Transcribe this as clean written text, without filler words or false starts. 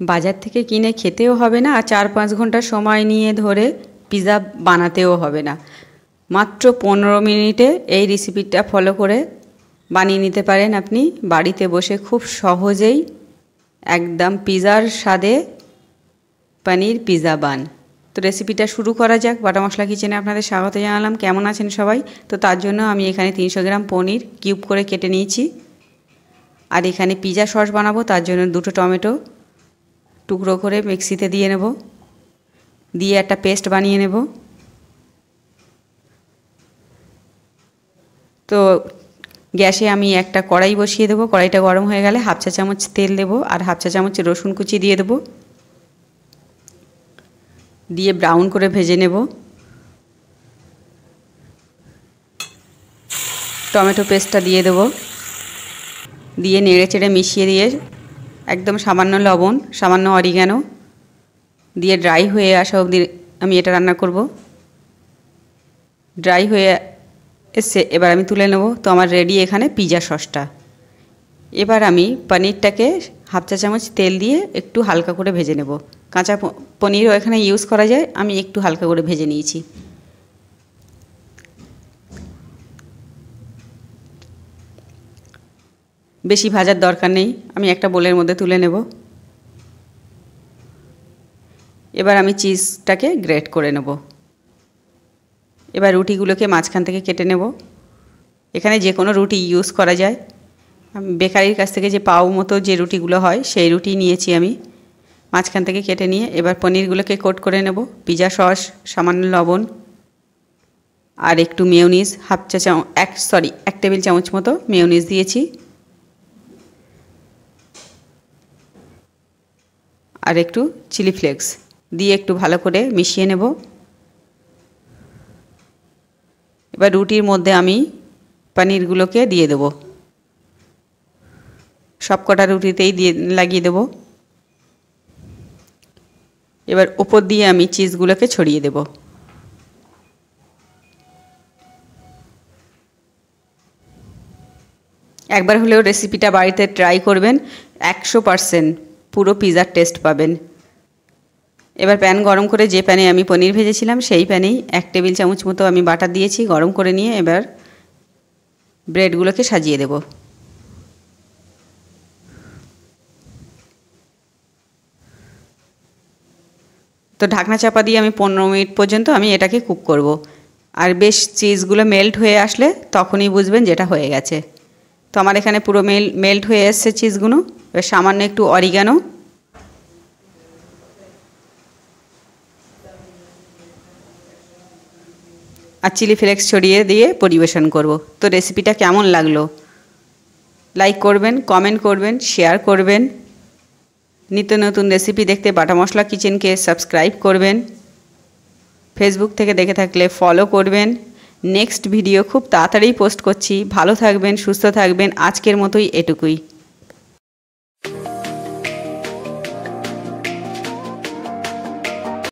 বাজার থেকে কিনে খেতেও হবে না আর 4-5 ঘন্টা সময় নিয়ে ধরে পিৎজা বানাতেও হবে না। মাত্র 15 মিনিটে এই রেসিপিটা ফলো করে বানিয়ে নিতে পারেন আপনি বাড়িতে বসে খুব সহজেই একদম পিৎজার স্বাদে পনির পিৎজা বান। তো রেসিপিটা শুরু করা যাক। বাটা মশলা কিচেনে আপনাদের স্বাগত জানালাম। কেমন আছেন সবাই? তো তার জন্য আমি এখানে 300 গ্রাম পনির কিউব করে কেটে নিয়েছি। আর এখানে পিৎজা সস বানাবো, তার জন্য 2টো টমেটো টুকরো করে মিক্সিতে দিয়ে নেব, দিয়ে একটা পেস্ট বানিয়ে নেব। তো গ্যাসে আমি একটা কড়াই বসিয়ে দেবো। কড়াইটা গরম হয়ে গেলে 1/2 চা চামচ তেল দেবো আর 1/2 চা চামচ রসুন কুচি দিয়ে দেবো, দিয়ে ব্রাউন করে ভেজে নেব। টমেটো পেস্টটা দিয়ে দেবো, দিয়ে নেড়ে চেড়ে মিশিয়ে দিয়ে একদম সামান্য লবণ, সামান্য অরিগানো দিয়ে ড্রাই হয়ে আসা অবধি আমি এটা রান্না করব। ড্রাই হয়ে এসছে, এবার আমি তুলে নেব। তো আমার রেডি এখানে পিৎজা সসটা। এবার আমি পনিরটাকে 1/2 চা চামচ তেল দিয়ে একটু হালকা করে ভেজে নেব। কাঁচা পনিরও এখানে ইউজ করা যায়, আমি একটু হালকা করে ভেজে নিয়েছি। বেশি ভাজার দরকার নেই, আমি একটা বোলের মধ্যে তুলে নেব। এবার আমি চিজটাকে গ্রেট করে নেব। এবার রুটিগুলোকে মাঝখান থেকে কেটে নেব। এখানে যে কোনো রুটি ইউজ করা যায়। আমি বেকারির কাছ থেকে যে পাও মতো যে রুটিগুলো হয় সেই রুটি নিয়েছি আমি। মাঝখান থেকে কেটে নিয়ে এবার পনিরগুলোকে কোট করে নেব। পিৎজা সস, সামান্য লবণ আর একটু মেয়োনিজ, 1 টেবিল চামচ মতো মেয়োনিজ দিয়েছি। আর একটু চিলি ফ্লেক্স দিয়ে একটু ভালো করে মিশিয়ে নেব। এবার রুটির মধ্যে আমি পনিরগুলোকে দিয়ে দেব, সব কটা রুটিতেই দিয়ে লাগিয়ে দেব। এবার ওপর দিয়ে আমি চিজগুলোকে ছড়িয়ে দেব। একবার হলেও রেসিপিটা বাড়িতে ট্রাই করবেন, 100% পুরো পিৎজার টেস্ট পাবেন। এবার প্যান গরম করে যে প্যানে আমি পনির ভেজেছিলাম সেই প্যানেই 1 টেবিল চামচ মতো আমি বাটার দিয়েছি। গরম করে নিয়ে এবার ব্রেডগুলোকে সাজিয়ে দেব। তো ঢাকনা চাপা দিয়ে আমি 15 মিনিট পর্যন্ত আমি এটাকে কুক করব। আর বেশ চিজগুলো মেল্ট হয়ে আসলে তখনই বুঝবেন যেটা হয়ে গেছে। তো আমার এখানে পুরো মেল্ট হয়ে এসছে চিজগুলো। এবার সামান্য একটু অরিগানো আর চিলি ফ্লেক্স ছড়িয়ে দিয়ে পরিবেশন করব। তো রেসিপিটা কেমন লাগলো লাইক করবেন, কমেন্ট করবেন, শেয়ার করবেন। নিত্য নতুন রেসিপি দেখতে বাটা মশলা কিচেনকে সাবস্ক্রাইব করবেন। ফেসবুক থেকে দেখে থাকলে ফলো করবেন। নেক্সট ভিডিও খুব তাড়াতাড়ি পোস্ট করছি। ভালো থাকবেন, সুস্থ থাকবেন। আজকের মতোই এটুকুই।